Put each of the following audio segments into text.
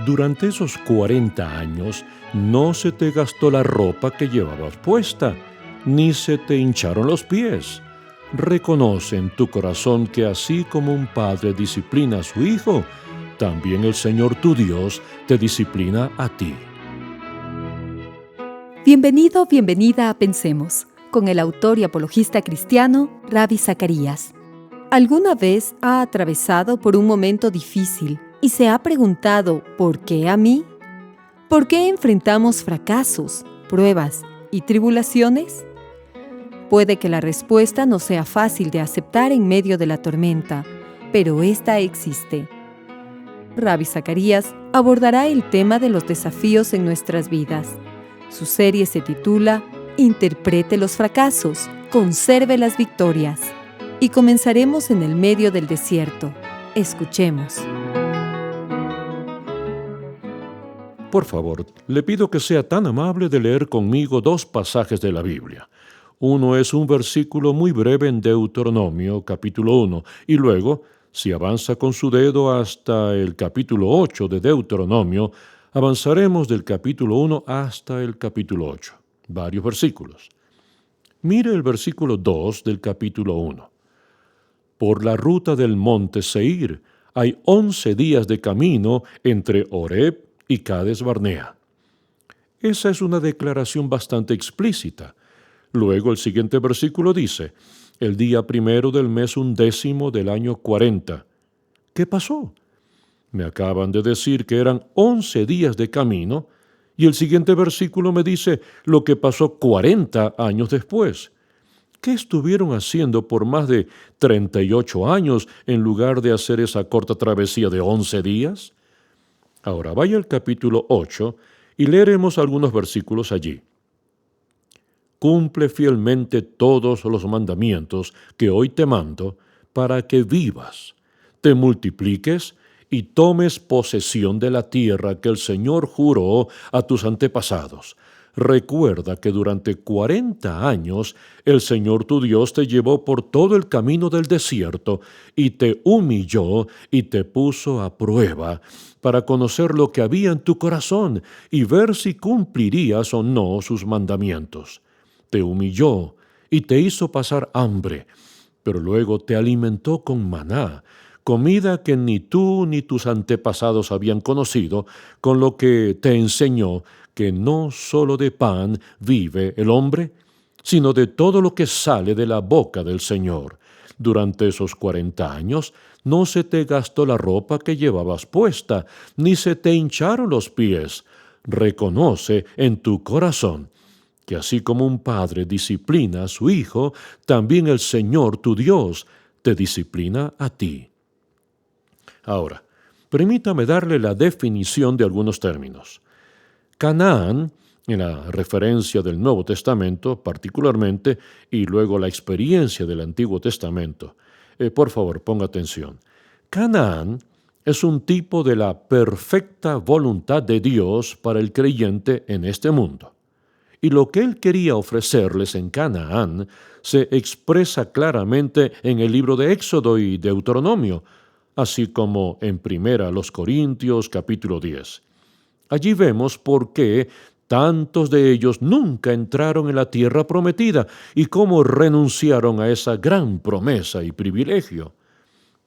Durante esos 40 años no se te gastó la ropa que llevabas puesta, ni se te hincharon los pies. Reconoce en tu corazón que así como un padre disciplina a su hijo, también el Señor tu Dios te disciplina a ti. Bienvenido, bienvenida a Pensemos, con el autor y apologista cristiano, Ravi Zacharias. ¿Alguna vez ha atravesado por un momento difícil y se ha preguntado ¿por qué a mí? ¿Por qué enfrentamos fracasos, pruebas y tribulaciones? Puede que la respuesta no sea fácil de aceptar en medio de la tormenta, pero esta existe. Ravi Zacharias abordará el tema de los desafíos en nuestras vidas. Su serie se titula Interprete los fracasos, conserve las victorias. Y comenzaremos en el medio del desierto. Escuchemos. Por favor, le pido que sea tan amable de leer conmigo dos pasajes de la Biblia. Uno es un versículo muy breve en Deuteronomio, capítulo 1, y luego, si avanza con su dedo hasta el capítulo 8 de Deuteronomio, avanzaremos del capítulo 1 hasta el capítulo 8. Varios versículos. Mire el versículo 2 del capítulo 1. Por la ruta del monte Seir hay 11 días de camino entre Horeb y Cades Barnea. Esa es una declaración bastante explícita. Luego el siguiente versículo dice, el día primero del mes 11 del año 40. ¿Qué pasó? Me acaban de decir que eran 11 días de camino, y el siguiente versículo me dice lo que pasó 40 años después. ¿Qué estuvieron haciendo por más de 38 años en lugar de hacer esa corta travesía de 11 días? Ahora vaya al capítulo 8 y leeremos algunos versículos allí. Cumple fielmente todos los mandamientos que hoy te mando para que vivas, te multipliques y tomes posesión de la tierra que el Señor juró a tus antepasados. Recuerda que durante 40 años el Señor tu Dios te llevó por todo el camino del desierto y te humilló y te puso a prueba para conocer lo que había en tu corazón y ver si cumplirías o no sus mandamientos. Te humilló y te hizo pasar hambre, pero luego te alimentó con maná, comida que ni tú ni tus antepasados habían conocido, con lo que te enseñó que no solo de pan vive el hombre, sino de todo lo que sale de la boca del Señor. Durante esos 40 años no se te gastó la ropa que llevabas puesta, ni se te hincharon los pies. Reconoce en tu corazón que así como un padre disciplina a su hijo, también el Señor tu Dios te disciplina a ti. Ahora, permítame darle la definición de algunos términos. Canaán, en la referencia del Nuevo Testamento particularmente, y luego la experiencia del Antiguo Testamento. Por favor, ponga atención. Canaán es un tipo de la perfecta voluntad de Dios para el creyente en este mundo. Y lo que Él quería ofrecerles en Canaán se expresa claramente en el libro de Éxodo y Deuteronomio, así como en 1 Corintios capítulo 10. Allí vemos por qué tantos de ellos nunca entraron en la tierra prometida y cómo renunciaron a esa gran promesa y privilegio.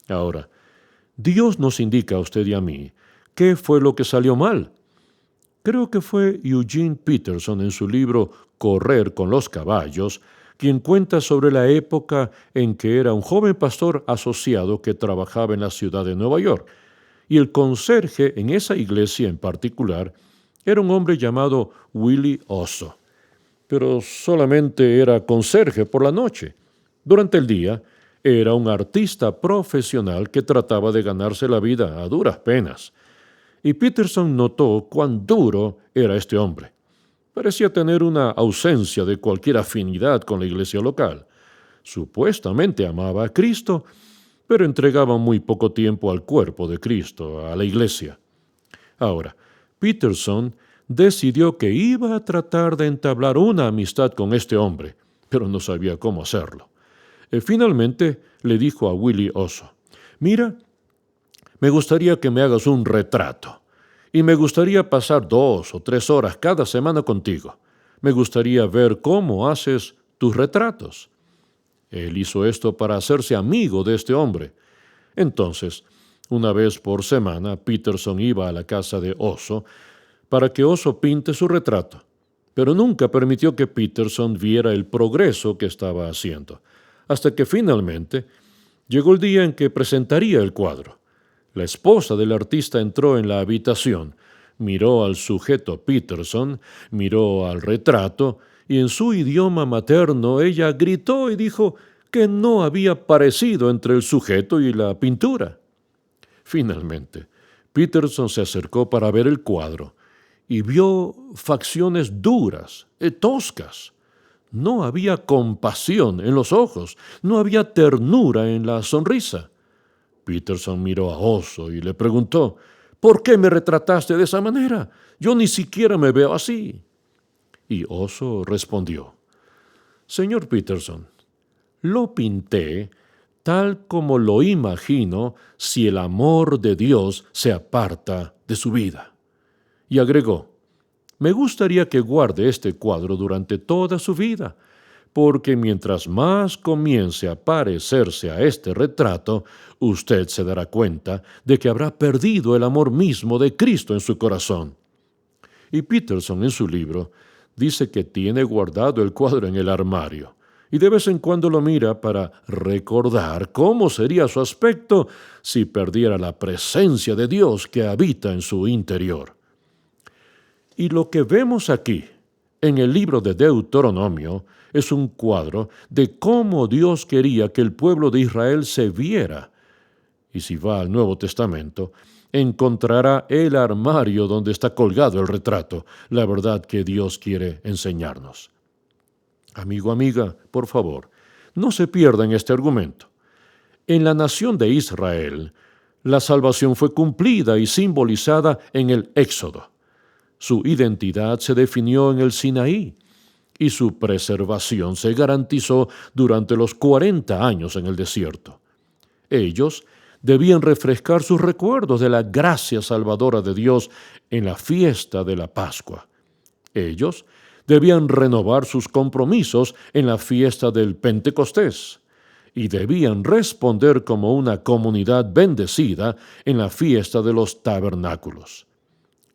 Ahora, Dios nos indica a usted y a mí qué fue lo que salió mal. Creo que fue Eugene Peterson en su libro Correr con los caballos, quien cuenta sobre la época en que era un joven pastor asociado que trabajaba en la ciudad de Nueva York, y el conserje en esa iglesia en particular era un hombre llamado Willie Oso, pero solamente era conserje por la noche. Durante el día era un artista profesional que trataba de ganarse la vida a duras penas. Y Peterson notó cuán duro era este hombre. Parecía tener una ausencia de cualquier afinidad con la iglesia local. Supuestamente amaba a Cristo, pero entregaba muy poco tiempo al cuerpo de Cristo, a la iglesia. Ahora, Peterson decidió que iba a tratar de entablar una amistad con este hombre, pero no sabía cómo hacerlo. Finalmente le dijo a Willie Oso, «Mira, me gustaría que me hagas un retrato. y me gustaría pasar 2 o 3 horas cada semana contigo. Me gustaría ver cómo haces tus retratos. Él hizo esto para hacerse amigo de este hombre. Entonces, una vez por semana, Peterson iba a la casa de Oso para que Oso pinte su retrato, pero nunca permitió que Peterson viera el progreso que estaba haciendo, hasta que finalmente llegó el día en que presentaría el cuadro. La esposa del artista entró en la habitación, miró al sujeto Peterson, miró al retrato, y en su idioma materno ella gritó y dijo que no había parecido entre el sujeto y la pintura. Finalmente, Peterson se acercó para ver el cuadro y vio facciones duras, toscas. No había compasión en los ojos, no había ternura en la sonrisa. Peterson miró a Oso y le preguntó, ¿por qué me retrataste de esa manera? Yo ni siquiera me veo así. Y Oso respondió, Señor Peterson, lo pinté tal como lo imagino si el amor de Dios se aparta de su vida. Y agregó, me gustaría que guarde este cuadro durante toda su vida, porque mientras más comience a parecerse a este retrato, usted se dará cuenta de que habrá perdido el amor mismo de Cristo en su corazón. Y Peterson en su libro dice que tiene guardado el cuadro en el armario, y de vez en cuando lo mira para recordar cómo sería su aspecto si perdiera la presencia de Dios que habita en su interior. Y lo que vemos aquí, en el libro de Deuteronomio, es un cuadro de cómo Dios quería que el pueblo de Israel se viera. Y si va al Nuevo Testamento, encontrará el armario donde está colgado el retrato, la verdad que Dios quiere enseñarnos. Amigo, amiga, por favor, no se pierdan este argumento. En la nación de Israel, la salvación fue cumplida y simbolizada en el Éxodo. Su identidad se definió en el Sinaí y su preservación se garantizó durante los 40 años en el desierto. Ellos debían refrescar sus recuerdos de la gracia salvadora de Dios en la fiesta de la Pascua. Ellos debían renovar sus compromisos en la fiesta del Pentecostés y debían responder como una comunidad bendecida en la fiesta de los tabernáculos.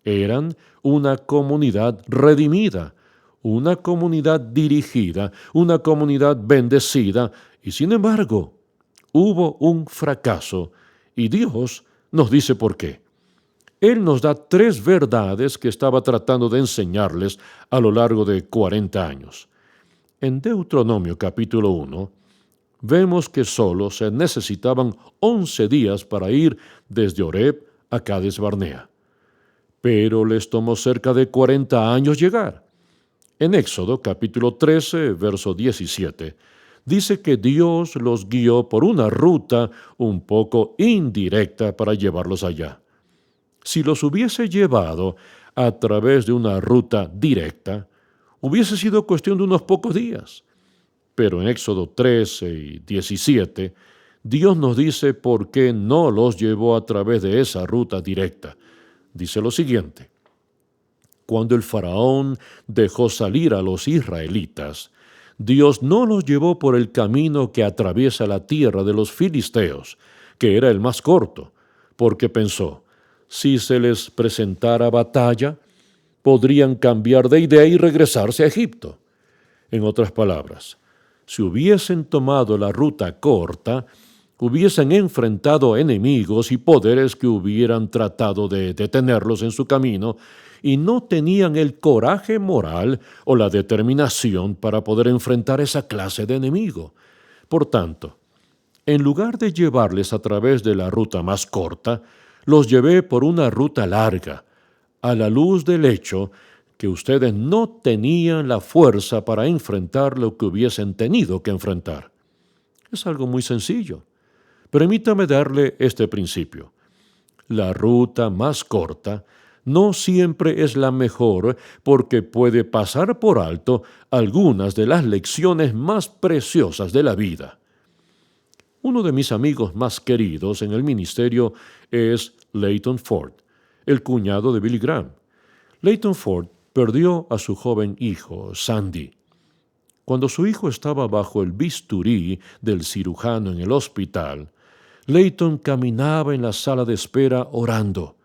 Eran una comunidad redimida, una comunidad dirigida, una comunidad bendecida, y sin embargo, hubo un fracaso, y Dios nos dice por qué. Él nos da 3 verdades que estaba tratando de enseñarles a lo largo de 40 años. En Deuteronomio capítulo 1, vemos que solo se necesitaban 11 días para ir desde Horeb a Cades Barnea. Pero les tomó cerca de 40 años llegar. En Éxodo capítulo 13, verso 17, dice que Dios los guió por una ruta un poco indirecta para llevarlos allá. Si los hubiese llevado a través de una ruta directa, hubiese sido cuestión de unos pocos días. Pero en Éxodo 13 y 17, Dios nos dice por qué no los llevó a través de esa ruta directa. Dice lo siguiente: cuando el faraón dejó salir a los israelitas, Dios no los llevó por el camino que atraviesa la tierra de los filisteos, que era el más corto, porque pensó, si se les presentara batalla, podrían cambiar de idea y regresarse a Egipto. En otras palabras, si hubiesen tomado la ruta corta, hubiesen enfrentado enemigos y poderes que hubieran tratado de detenerlos en su camino y no tenían el coraje moral o la determinación para poder enfrentar esa clase de enemigo. Por tanto, en lugar de llevarles a través de la ruta más corta, los llevé por una ruta larga, a la luz del hecho que ustedes no tenían la fuerza para enfrentar lo que hubiesen tenido que enfrentar. Es algo muy sencillo. Permítame darle este principio. La ruta más corta no siempre es la mejor porque puede pasar por alto algunas de las lecciones más preciosas de la vida. Uno de mis amigos más queridos en el ministerio es Leighton Ford. el cuñado de Billy Graham. Leighton Ford perdió a su joven hijo, Sandy. Cuando su hijo estaba bajo el bisturí del cirujano en el hospital, Leighton caminaba en la sala de espera orando.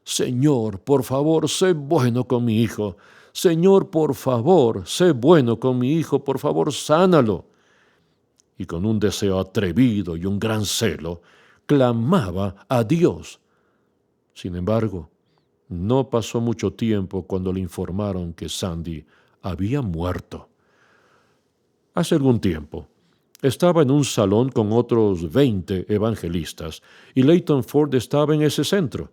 Señor, por favor, sé bueno con mi hijo. Señor, por favor, sé bueno con mi hijo. Por favor, sánalo. Y con un deseo atrevido y un gran celo, clamaba a Dios. Sin embargo, no pasó mucho tiempo cuando le informaron que Sandy había muerto. Hace algún tiempo, estaba en un salón con otros 20 evangelistas y Leighton Ford estaba en ese centro.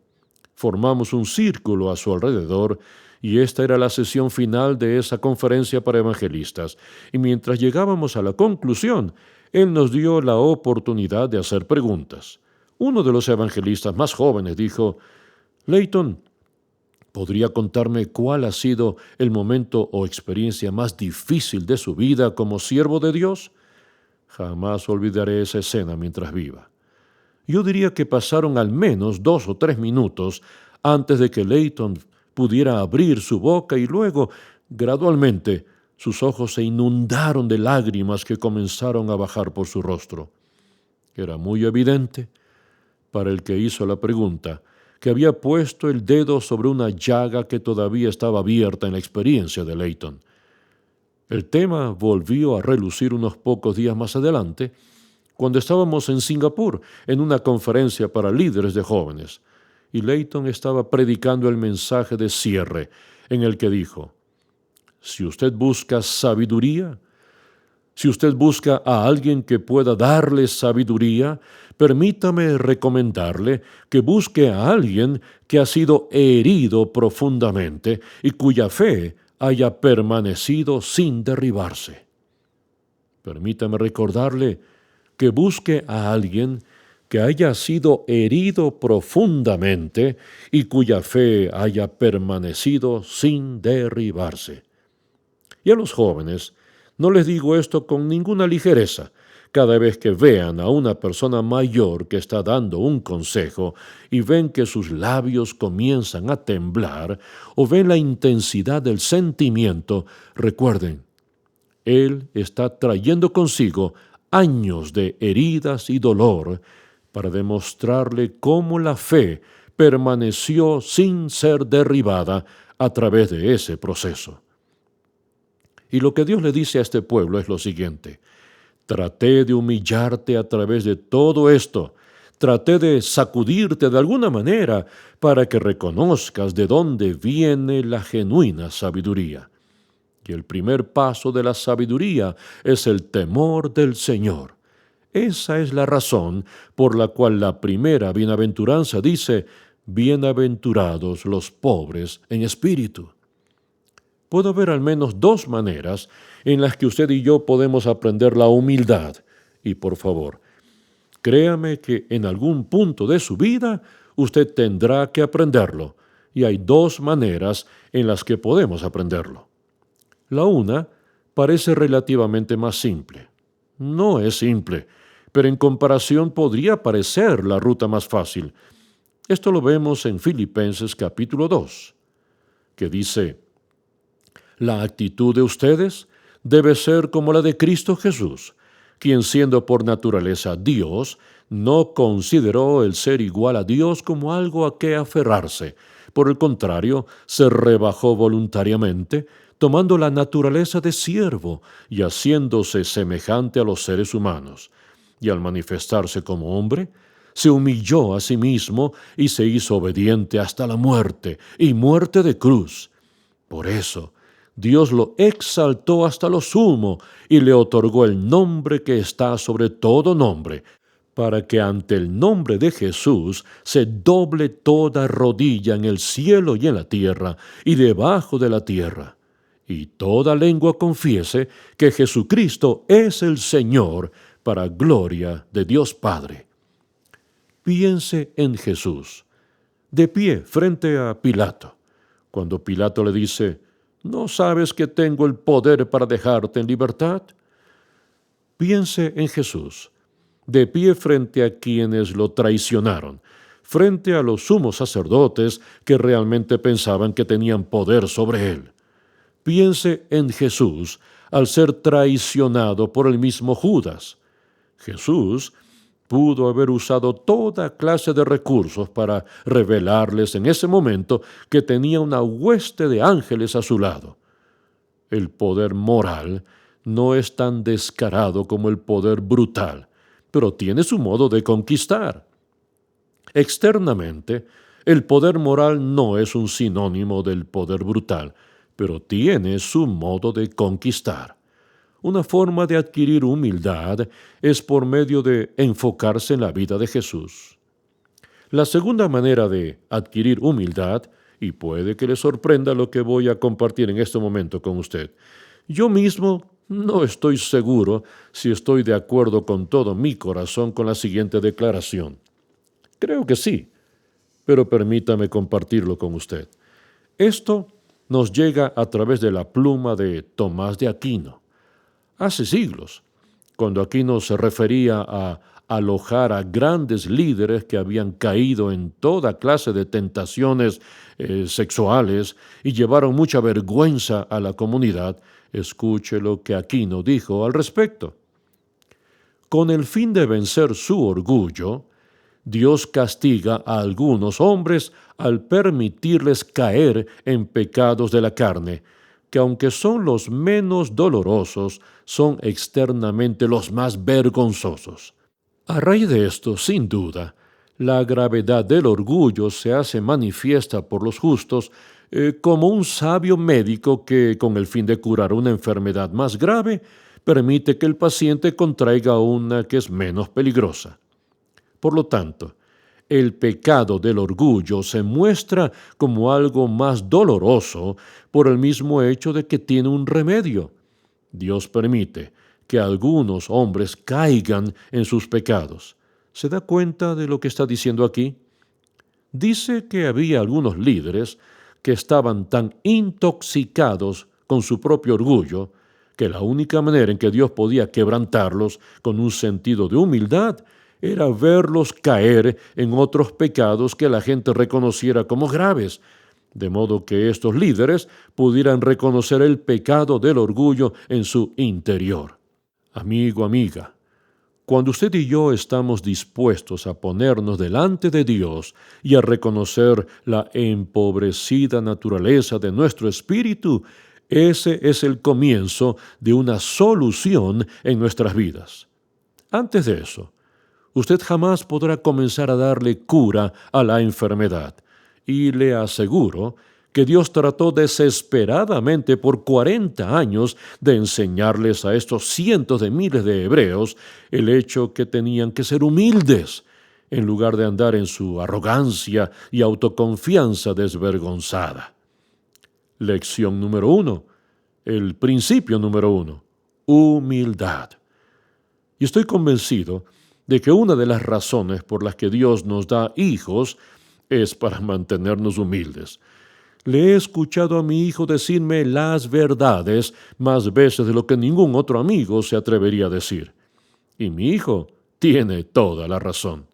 Formamos un círculo a su alrededor y esta era la sesión final de esa conferencia para evangelistas. Y mientras llegábamos a la conclusión, él nos dio la oportunidad de hacer preguntas. Uno de los evangelistas más jóvenes dijo: Leighton, ¿podría contarme cuál ha sido el momento o experiencia más difícil de su vida como siervo de Dios? Jamás olvidaré esa escena mientras viva. Yo diría que pasaron al menos 2 o 3 minutos antes de que Leighton pudiera abrir su boca y luego, gradualmente, sus ojos se inundaron de lágrimas que comenzaron a bajar por su rostro. Era muy evidente, para el que hizo la pregunta, que había puesto el dedo sobre una llaga que todavía estaba abierta en la experiencia de Leighton. El tema volvió a relucir unos pocos días más adelante, cuando estábamos en Singapur, en una conferencia para líderes de jóvenes, y Leighton estaba predicando el mensaje de cierre, en el que dijo: si usted busca sabiduría, si usted busca a alguien que pueda darle sabiduría, permítame recomendarle que busque a alguien que ha sido herido profundamente y cuya fe haya permanecido sin derribarse. Permítame recordarle que busque a alguien que haya sido herido profundamente y cuya fe haya permanecido sin derribarse. Y a los jóvenes no les digo esto con ninguna ligereza. Cada vez que vean a una persona mayor que está dando un consejo y ven que sus labios comienzan a temblar o ven la intensidad del sentimiento, recuerden, él está trayendo consigo años de heridas y dolor para demostrarle cómo la fe permaneció sin ser derribada a través de ese proceso. Y lo que Dios le dice a este pueblo es lo siguiente: traté de humillarte a través de todo esto, traté de sacudirte de alguna manera para que reconozcas de dónde viene la genuina sabiduría. Y el primer paso de la sabiduría es el temor del Señor. Esa es la razón por la cual la primera bienaventuranza dice: bienaventurados los pobres en espíritu. Puedo ver al menos 2 maneras en las que usted y yo podemos aprender la humildad. Y por favor, créame que en algún punto de su vida usted tendrá que aprenderlo. Y hay 2 maneras en las que podemos aprenderlo. La una parece relativamente más simple. No es simple, pero en comparación podría parecer la ruta más fácil. Esto lo vemos en Filipenses capítulo 2, que dice: la actitud de ustedes debe ser como la de Cristo Jesús, quien siendo por naturaleza Dios, no consideró el ser igual a Dios como algo a que aferrarse. Por el contrario, se rebajó voluntariamente, tomando la naturaleza de siervo y haciéndose semejante a los seres humanos. Y al manifestarse como hombre, se humilló a sí mismo y se hizo obediente hasta la muerte, y muerte de cruz. Por eso, Dios lo exaltó hasta lo sumo y le otorgó el nombre que está sobre todo nombre, para que ante el nombre de Jesús se doble toda rodilla en el cielo y en la tierra y debajo de la tierra, y toda lengua confiese que Jesucristo es el Señor, para gloria de Dios Padre. Piense en Jesús, de pie frente a Pilato, cuando Pilato le dice: ¿no sabes que tengo el poder para dejarte en libertad? Piense en Jesús, de pie frente a quienes lo traicionaron, frente a los sumos sacerdotes que realmente pensaban que tenían poder sobre él. Piense en Jesús al ser traicionado por el mismo Judas. Jesús pudo haber usado toda clase de recursos para revelarles en ese momento que tenía una hueste de ángeles a su lado. El poder moral no es tan descarado como el poder brutal, pero tiene su modo de conquistar. Externamente, el poder moral no es un sinónimo del poder brutal, pero tiene su modo de conquistar. Una forma de adquirir humildad es por medio de enfocarse en la vida de Jesús. La segunda manera de adquirir humildad, y puede que le sorprenda lo que voy a compartir en este momento con usted. Yo mismo no estoy seguro si estoy de acuerdo con todo mi corazón con la siguiente declaración. Creo que sí, pero permítame compartirlo con usted. Esto nos llega a través de la pluma de Tomás de Aquino. Hace siglos, cuando Aquino se refería a alojar a grandes líderes que habían caído en toda clase de tentaciones sexuales y llevaron mucha vergüenza a la comunidad, escuche lo que Aquino dijo al respecto. Con el fin de vencer su orgullo, Dios castiga a algunos hombres al permitirles caer en pecados de la carne, que aunque son los menos dolorosos, son externamente los más vergonzosos. A raíz de esto, sin duda, la gravedad del orgullo se hace manifiesta por los justos como un sabio médico que, con el fin de curar una enfermedad más grave, permite que el paciente contraiga una que es menos peligrosa. Por lo tanto, el pecado del orgullo se muestra como algo más doloroso por el mismo hecho de que tiene un remedio. Dios permite que algunos hombres caigan en sus pecados. ¿Se da cuenta de lo que está diciendo aquí? Dice que había algunos líderes que estaban tan intoxicados con su propio orgullo que la única manera en que Dios podía quebrantarlos con un sentido de humildad era verlos caer en otros pecados que la gente reconociera como graves, de modo que estos líderes pudieran reconocer el pecado del orgullo en su interior. Amigo, amiga, cuando usted y yo estamos dispuestos a ponernos delante de Dios y a reconocer la empobrecida naturaleza de nuestro espíritu, ese es el comienzo de una solución en nuestras vidas. Antes de eso, usted jamás podrá comenzar a darle cura a la enfermedad. Y le aseguro que Dios trató desesperadamente por 40 años de enseñarles a estos cientos de miles de hebreos el hecho que tenían que ser humildes, en lugar de andar en su arrogancia y autoconfianza desvergonzada. Lección número 1. El principio número 1. Humildad. Y estoy convencido de que una de las razones por las que Dios nos da hijos es para mantenernos humildes. Le he escuchado a mi hijo decirme las verdades más veces de lo que ningún otro amigo se atrevería a decir. Y mi hijo tiene toda la razón.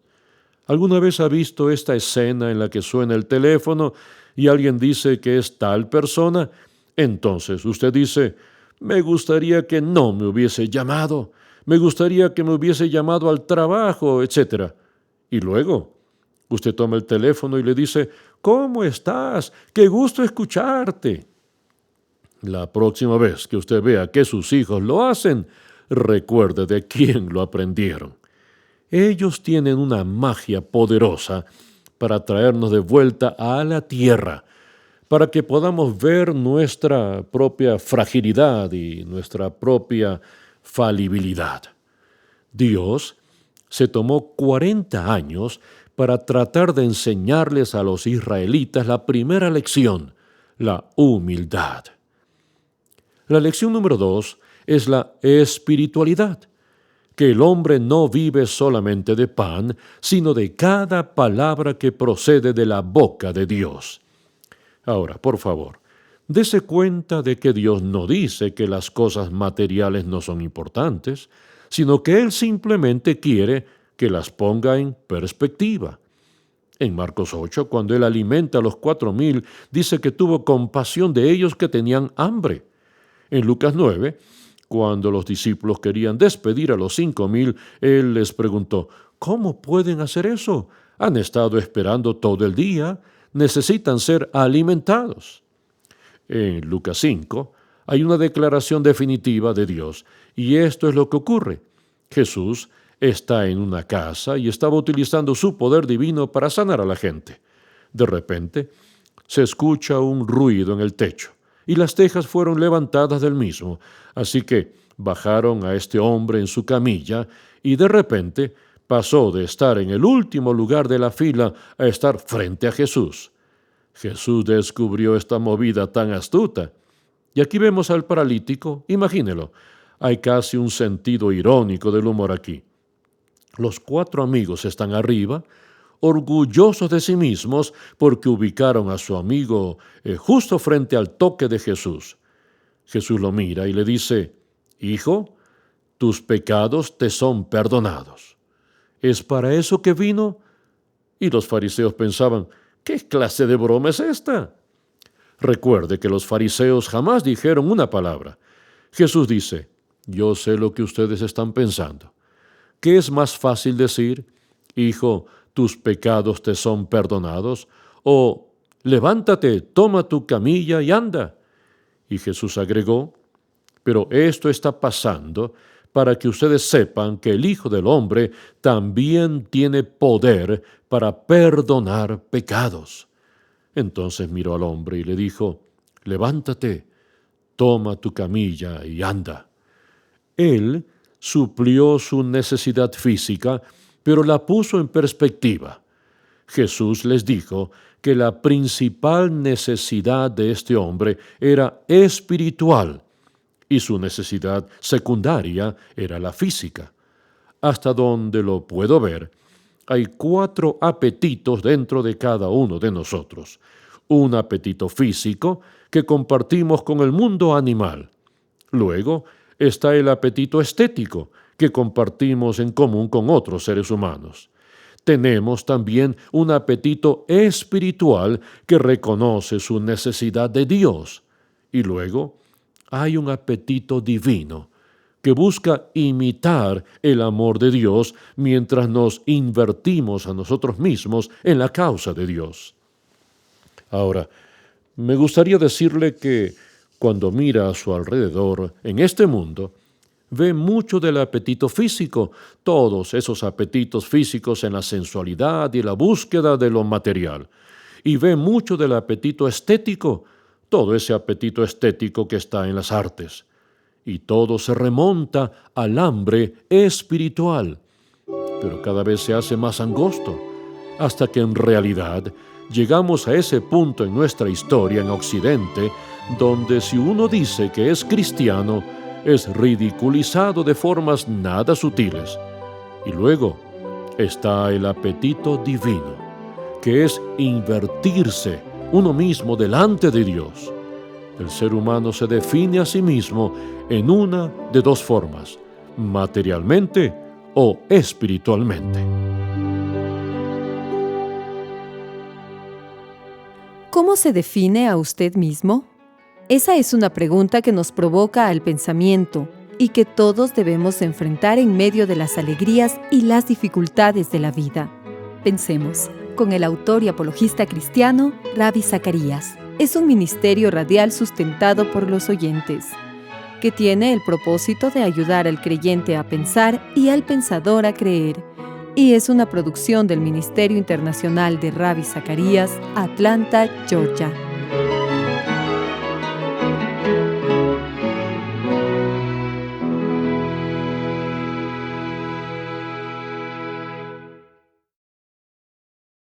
¿Alguna vez ha visto esta escena en la que suena el teléfono y alguien dice que es tal persona? Entonces usted dice, me gustaría que no me hubiese llamado, me gustaría que me hubiese llamado al trabajo, etc. Y luego usted toma el teléfono y le dice, ¿cómo estás? ¡Qué gusto escucharte! La próxima vez que usted vea que sus hijos lo hacen, recuerde de quién lo aprendieron. Ellos tienen una magia poderosa para traernos de vuelta a la tierra, para que podamos ver nuestra propia fragilidad y nuestra propia falibilidad. Dios se tomó 40 años para tratar de enseñarles a los israelitas la primera lección, la humildad. La lección número 2 es la espiritualidad, que el hombre no vive solamente de pan, sino de cada palabra que procede de la boca de Dios. Ahora, por favor, dése cuenta de que Dios no dice que las cosas materiales no son importantes, sino que Él simplemente quiere que las ponga en perspectiva. En Marcos 8, cuando Él alimenta a los 4,000, dice que tuvo compasión de ellos que tenían hambre. En Lucas 9, cuando los discípulos querían despedir a los 5,000, Él les preguntó, ¿cómo pueden hacer eso? Han estado esperando todo el día, necesitan ser alimentados. En Lucas 5 hay una declaración definitiva de Dios, y esto es lo que ocurre. Jesús está en una casa y estaba utilizando su poder divino para sanar a la gente. De repente, se escucha un ruido en el techo, y las tejas fueron levantadas del mismo. Así que bajaron a este hombre en su camilla, y de repente pasó de estar en el último lugar de la fila a estar frente a Jesús. Jesús descubrió esta movida tan astuta. Y aquí vemos al paralítico, imagínelo. Hay casi un sentido irónico del humor aquí. Los 4 amigos están arriba, orgullosos de sí mismos porque ubicaron a su amigo justo frente al toque de Jesús. Jesús lo mira y le dice, «Hijo, tus pecados te son perdonados». ¿Es para eso que vino? Y los fariseos pensaban, ¿qué clase de broma es esta? Recuerde que los fariseos jamás dijeron una palabra. Jesús dice, yo sé lo que ustedes están pensando. ¿Qué es más fácil decir? Hijo, tus pecados te son perdonados. O levántate, toma tu camilla y anda. Y Jesús agregó, pero esto está pasando para que ustedes sepan que el Hijo del Hombre también tiene poder para perdonar pecados. Entonces miró al hombre y le dijo, levántate, toma tu camilla y anda. Él suplió su necesidad física, pero la puso en perspectiva. Jesús les dijo que la principal necesidad de este hombre era espiritual y su necesidad secundaria era la física. Hasta donde lo puedo ver, hay 4 apetitos dentro de cada uno de nosotros. Un apetito físico que compartimos con el mundo animal. Luego está el apetito estético que compartimos en común con otros seres humanos. Tenemos también un apetito espiritual que reconoce su necesidad de Dios. Y luego hay un apetito divino que busca imitar el amor de Dios mientras nos invertimos a nosotros mismos en la causa de Dios. Ahora, me gustaría decirle que cuando mira a su alrededor en este mundo, ve mucho del apetito físico, todos esos apetitos físicos en la sensualidad y la búsqueda de lo material. Y ve mucho del apetito estético, todo ese apetito estético que está en las artes. Y todo se remonta al hambre espiritual. Pero cada vez se hace más angosto, hasta que en realidad llegamos a ese punto en nuestra historia en Occidente, donde si uno dice que es cristiano, es ridiculizado de formas nada sutiles. Y luego está el apetito divino, que es invertirse uno mismo delante de Dios. El ser humano se define a sí mismo en una de 2 formas, materialmente o espiritualmente. ¿Cómo se define a usted mismo? Esa es una pregunta que nos provoca al pensamiento y que todos debemos enfrentar en medio de las alegrías y las dificultades de la vida. Pensemos, con el autor y apologista cristiano, Ravi Zacarías. Es un ministerio radial sustentado por los oyentes, que tiene el propósito de ayudar al creyente a pensar y al pensador a creer, y es una producción del Ministerio Internacional de Ravi Zacarías, Atlanta, Georgia.